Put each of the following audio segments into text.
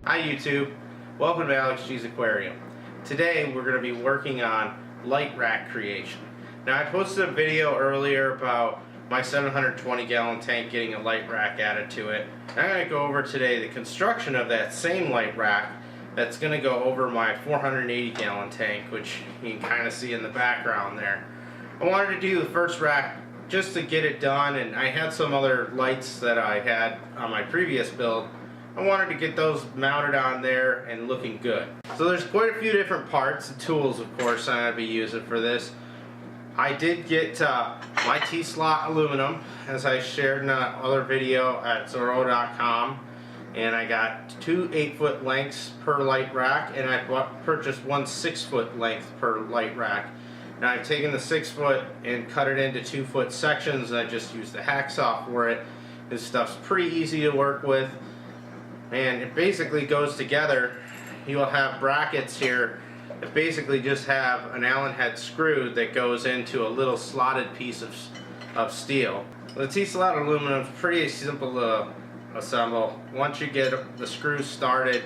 Hi YouTube, welcome to AlexGs Aquarium. Today we're going to be working on light rack creation. Now I posted a video earlier about my 720 gallon tank getting a light rack added to it. I'm going to go over today the construction of that same light rack that's going to go over my 480 gallon tank, which you can kind of see in the background there. I wanted to do the first rack just to get it done, and I had some other lights that I had on my previous build. I wanted to get those mounted on there and looking good. So there's quite a few different parts and tools, of course, I'm going to be using for this. I did get my T-slot aluminum, as I shared in another video at Zoro.com, and I got two 8-foot lengths per light rack, and I purchased one 6-foot length per light rack. Now I've taken the 6-foot and cut it into 2-foot sections, and I just used the hacksaw for it. This stuff's pretty easy to work with, and it basically goes together. You will have brackets here that basically just have an Allen head screw that goes into a little slotted piece of steel. The T-slot aluminum is pretty simple to assemble. Once you get the screws started,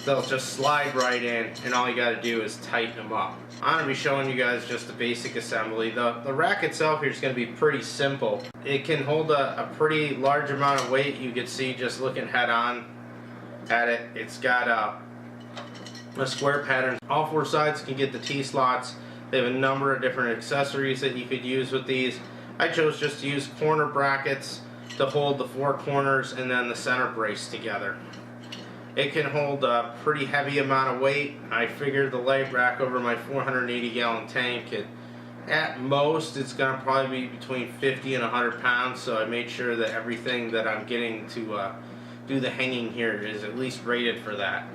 they'll just slide right in, and all you got to do is tighten them up. I'm going to be showing you guys just the basic assembly. The rack itself here is going to be pretty simple. It can hold a pretty large amount of weight. You can see just looking head on at it. It's got a square pattern. All four sides can get the T-slots. They have a number of different accessories that you could use with these. I chose just to use corner brackets to hold the four corners and then the center brace together. It can hold a pretty heavy amount of weight. I figured the light rack over my 480 gallon tank, at most it's going to probably be between 50 and 100 pounds, so I made sure that everything that I'm getting to do the hanging here is at least rated for that.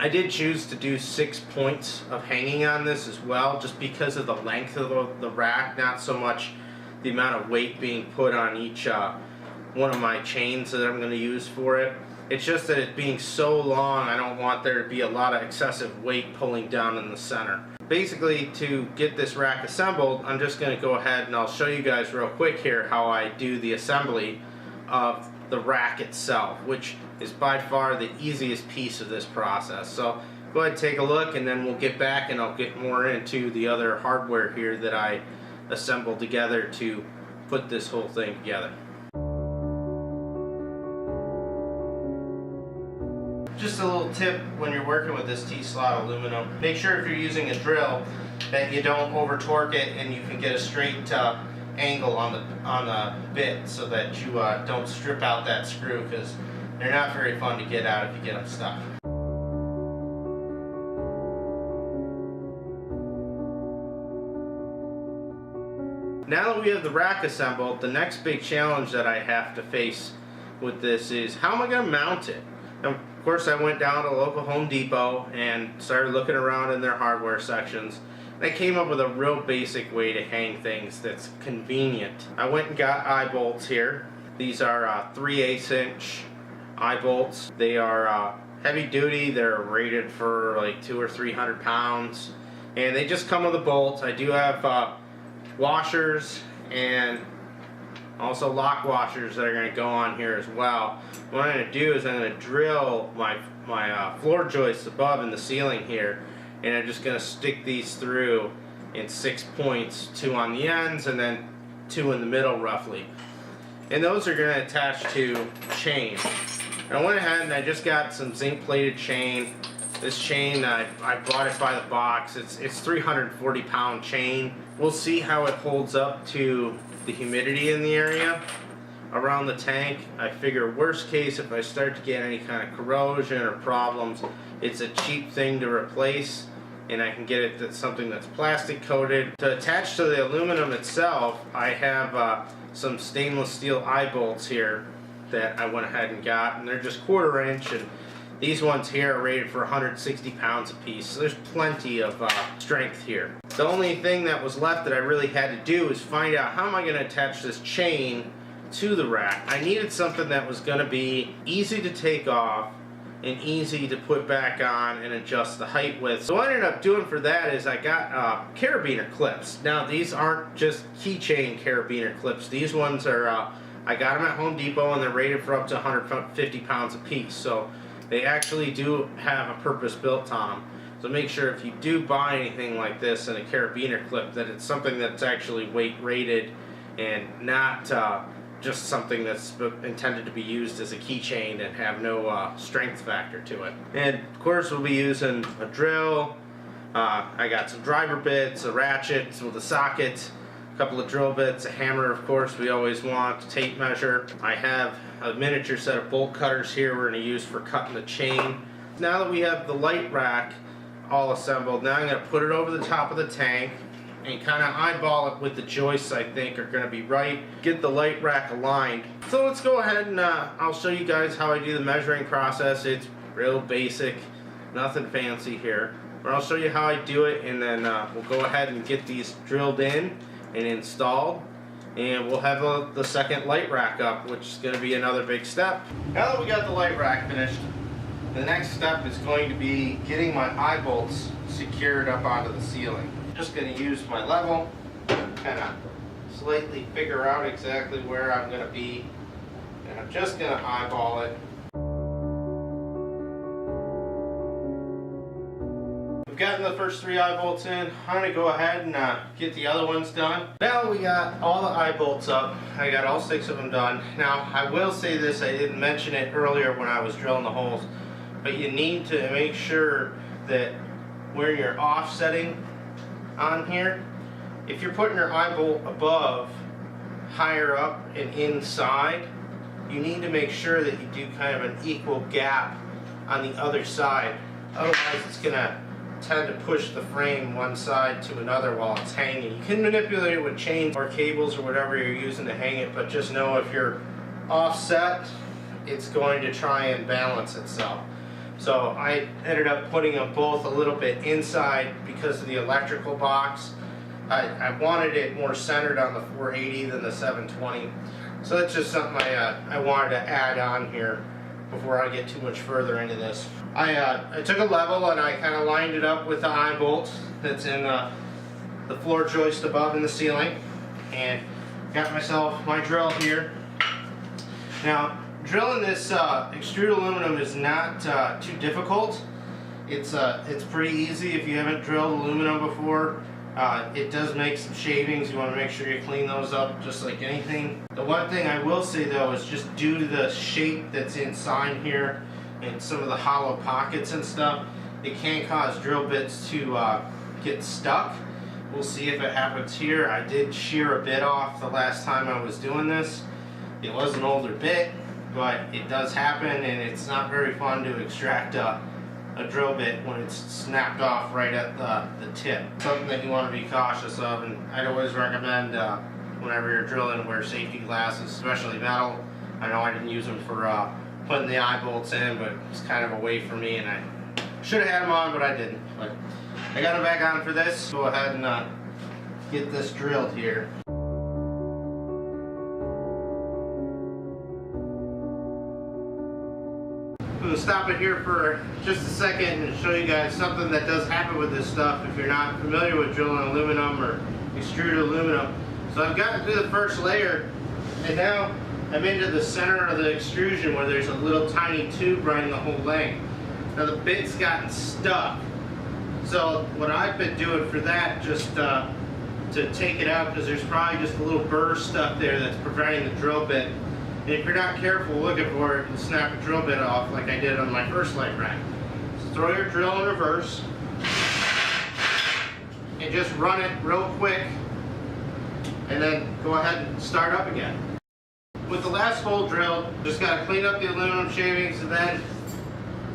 I did choose to do 6 points of hanging on this as well, just because of the length of the rack, not so much the amount of weight being put on each one of my chains that I'm going to use for it. It's just that it being so long, I don't want there to be a lot of excessive weight pulling down in the center. Basically, to get this rack assembled, I'm just going to go ahead and I'll show you guys real quick here how I do the assembly of the rack itself, which is by far the easiest piece of this process. So go ahead and take a look, and then we'll get back and I'll get more into the other hardware here that I assembled together to put this whole thing together. Just a little tip when you're working with this T-slot aluminum, make sure if you're using a drill that you don't over torque it and you can get a straight angle on the bit so that you don't strip out that screw, because they're not very fun to get out if you get them stuck. Now that we have the rack assembled, the next big challenge that I have to face with this is how am I going to mount it? Now, of course, I went down to the local Home Depot and started looking around in their hardware sections. And I came up with a real basic way to hang things that's convenient. I went and got eye bolts here. These are 3/8 inch eye bolts. They are heavy duty. They're rated for like 200 or 300 pounds. And they just come with a bolt. I do have washers and also lock washers that are going to go on here as well. What I'm going to do is I'm going to drill my floor joists above in the ceiling here, and I'm just going to stick these through in 6 points, 2 on the ends and then 2 in the middle roughly. And those are going to attach to chain. And I went ahead and I just got some zinc plated chain. This chain, I bought it by the box. It's 340 pound chain. We'll see how it holds up to the humidity in the area around the tank. I figure worst case, if I start to get any kind of corrosion or problems, it's a cheap thing to replace, and I can get it to something that's plastic coated. To attach to the aluminum itself, I have some stainless steel eye bolts here that I went ahead and got, and they're just 1/4 inch, and these ones here are rated for 160 pounds a piece, so there's plenty of strength here. The only thing that was left that I really had to do is find out how am I going to attach this chain to the rack. I needed something that was going to be easy to take off and easy to put back on and adjust the height with. So what I ended up doing for that is I got carabiner clips. Now these aren't just keychain carabiner clips. These ones are I got them at Home Depot and they're rated for up to 150 pounds a piece, so they actually do have a purpose built on them. So make sure if you do buy anything like this in a carabiner clip that it's something that's actually weight rated and not just something that's intended to be used as a keychain and have no strength factor to it. And of course we'll be using a drill. I got some driver bits, a ratchet with a socket, a couple of drill bits, a hammer of course we always want, a tape measure. I have a miniature set of bolt cutters here we're going to use for cutting the chain. Now that we have the light rack all assembled, now I'm going to put it over the top of the tank and kind of eyeball it with the joists I think are going to be right. Get the light rack aligned. So let's go ahead and I'll show you guys how I do the measuring process. It's real basic, nothing fancy here. But I'll show you how I do it, and then we'll go ahead and get these drilled in and installed, and we'll have the second light rack up, which is going to be another big step. Now that we got the light rack finished, the next step is going to be getting my eye bolts secured up onto the ceiling. I'm just going to use my level, kind of slightly figure out exactly where I'm going to be, and I'm just going to eyeball it. Gotten the first 3 eye bolts in. I'm going to go ahead and get the other ones done. Now we got all the eye bolts up. I got all 6 of them done. Now I will say this, I didn't mention it earlier when I was drilling the holes, but you need to make sure that where you're offsetting on here, if you're putting your eye bolt above, higher up and inside, you need to make sure that you do kind of an equal gap on the other side. Otherwise it's going to tend to push the frame one side to another while it's hanging. You can manipulate it with chains or cables or whatever you're using to hang it, but just know if you're offset, it's going to try and balance itself. So I ended up putting them both a little bit inside because of the electrical box. I wanted it more centered on the 480 than the 720. So that's just something I wanted to add on here before I get too much further into this. I took a level and I kind of lined it up with the eye bolt that's in the floor joist above in the ceiling, and got myself my drill here. Now drilling this extruded aluminum is not too difficult. It's pretty easy if you haven't drilled aluminum before. It does make some shavings. You want to make sure you clean those up just like anything. The one thing I will say though is just due to the shape that's inside here and some of the hollow pockets and stuff, it can cause drill bits to get stuck. We'll see if it happens here. I did shear a bit off the last time I was doing this. It was an older bit, but it does happen, and it's not very fun to extract a drill bit when it's snapped off right at the tip. Something that you want to be cautious of, and I'd always recommend whenever you're drilling, wear safety glasses, especially metal. I know I didn't use them for putting the eye bolts in, but it's kind of a way for me, and I should have had them on, but I didn't. But I got them back on for this. Go ahead and get this drilled here. I'm going to stop it here for just a second and show you guys something that does happen with this stuff if you're not familiar with drilling aluminum or extruded aluminum. So I've gotten through the first layer, and now I'm into the center of the extrusion where there's a little tiny tube running the whole length. Now the bit's gotten stuck. So what I've been doing for that, just to take it out, because there's probably just a little burr stuck there that's preventing the drill bit. And if you're not careful looking for it, you'll snap a drill bit off like I did on my first light rack. So throw your drill in reverse and just run it real quick, and then go ahead and start up again. With the last hole drilled, just got to clean up the aluminum shavings, and then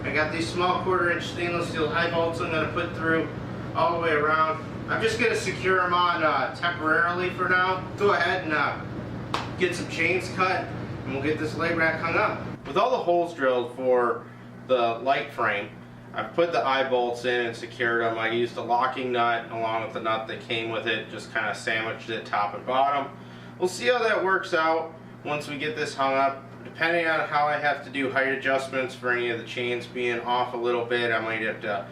I got these small 1/4 inch stainless steel eye bolts I'm going to put through all the way around. I'm just going to secure them on temporarily for now. Go ahead and get some chains cut, and we'll get this light rack hung up. With all the holes drilled for the light frame, I've put the eye bolts in and secured them. I used a locking nut along with the nut that came with it, just kind of sandwiched it top and bottom. We'll see how that works out once we get this hung up. Depending on how I have to do height adjustments for any of the chains being off a little bit, I might have to,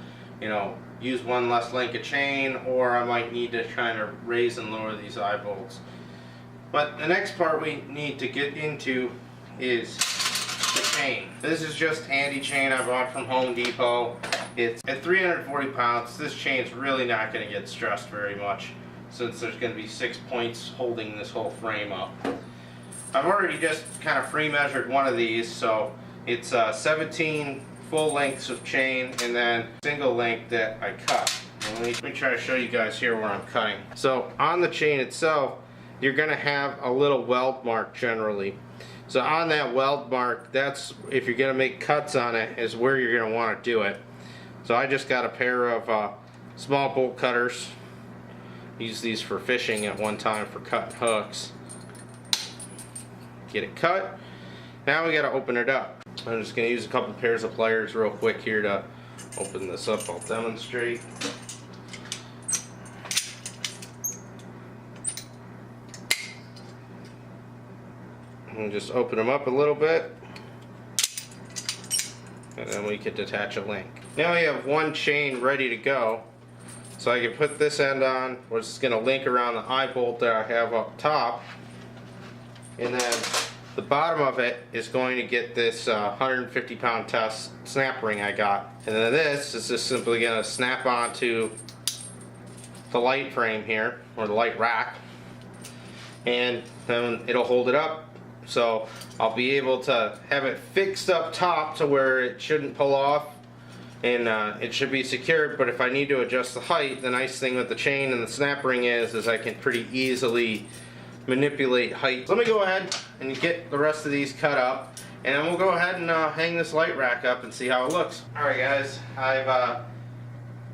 use one less length of chain, or I might need to kind of raise and lower these eye bolts. But the next part we need to get into is the chain. This is just handy chain I bought from Home Depot. It's at 340 pounds. This chain's really not going to get stressed very much since there's going to be 6 points holding this whole frame up. I've already just kind of free measured one of these, so it's 17 full lengths of chain and then single length that I cut. Let me try to show you guys here where I'm cutting. So on the chain itself, you're going to have a little weld mark generally. So on that weld mark, that's, if you're going to make cuts on it, is where you're going to want to do it. So I just got a pair of small bolt cutters. Used these for fishing at one time for cutting hooks. Get it cut. Now we got to open it up. I'm just going to use a couple pairs of pliers real quick here to open this up. I'll demonstrate. And just open them up a little bit, and then we can detach a link. Now we have one chain ready to go, so I can put this end on, which is going to link around the eye bolt that I have up top, and then the bottom of it is going to get this 150 pound test snap ring I got, and then this is just simply going to snap onto the light frame here, or the light rack, and then it'll hold it up. So I'll be able to have it fixed up top to where it shouldn't pull off, and it should be secured. But if I need to adjust the height, the nice thing with the chain and the snap ring is I can pretty easily manipulate height. So let me go ahead and get the rest of these cut up, and then we'll go ahead and hang this light rack up and see how it looks. Alright guys, I've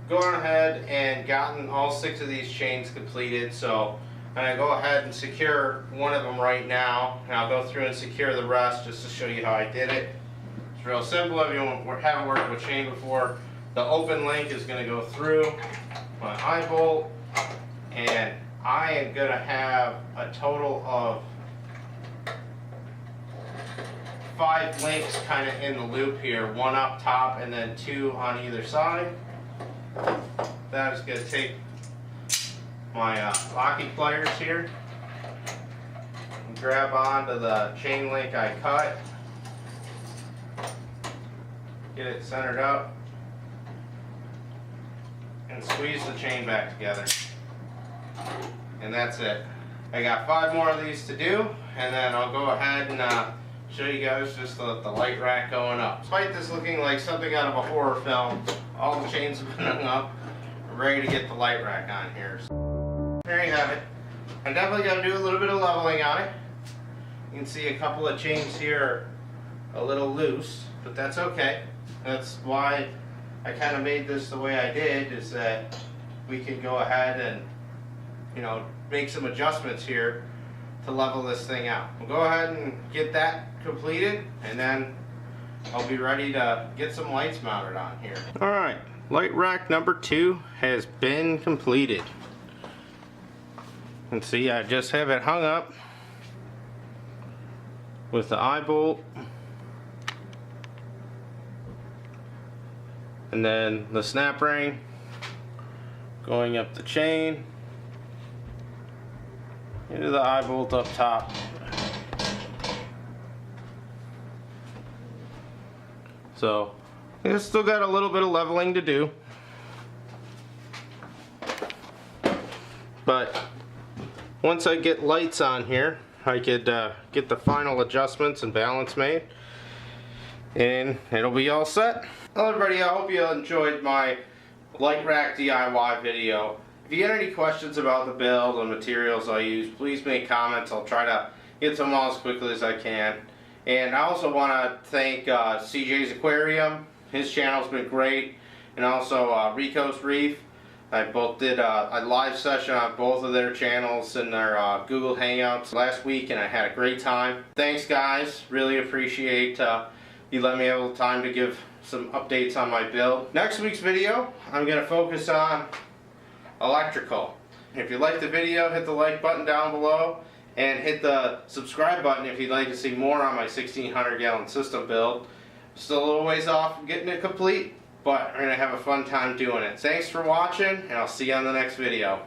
gone ahead and gotten all 6 of these chains completed. So I'm going to go ahead and secure one of them right now, and I'll go through and secure the rest just to show you how I did it. It's real simple. If you haven't worked with chain before, the open link is going to go through my eye bolt, and I am going to have a total of 5 links kind of in the loop here, 1 up top and then 2 on either side. That is going to take my locking pliers here, grab onto the chain link I cut, get it centered up, and squeeze the chain back together. And that's it. I got 5 more of these to do, and then I'll go ahead and show you guys just the light rack going up. Despite this looking like something out of a horror film, all the chains have been hung up. We're ready to get the light rack on here. There you have it. I'm definitely going to do a little bit of leveling on it. You can see a couple of chains here are a little loose, but that's okay. That's why I kind of made this the way I did, is that we can go ahead and, you know, make some adjustments here to level this thing out. We'll go ahead and get that completed, and then I'll be ready to get some lights mounted on here. Alright, light rack number 2 has been completed. And see, I just have it hung up with the eye bolt, and then the snap ring going up the chain into the eye bolt up top. So it's still got a little bit of leveling to do, but once I get lights on here, I could get the final adjustments and balance made, and it'll be all set. Hello everybody, I hope you enjoyed my light rack DIY video. If you get any questions about the build and materials I use, please make comments. I'll try to get to them all as quickly as I can. And I also want to thank CJ's Aquarium. His channel's been great. And also Rico's Reef. I both did a live session on both of their channels in their Google Hangouts last week, and I had a great time. Thanks guys, really appreciate you letting me have a little time to give some updates on my build. Next week's video, I'm going to focus on electrical. If you like the video, hit the like button down below, and hit the subscribe button if you'd like to see more on my 1,600 gallon system build. Still a little ways off from getting it complete, but we're going to have a fun time doing it. Thanks for watching, and I'll see you on the next video.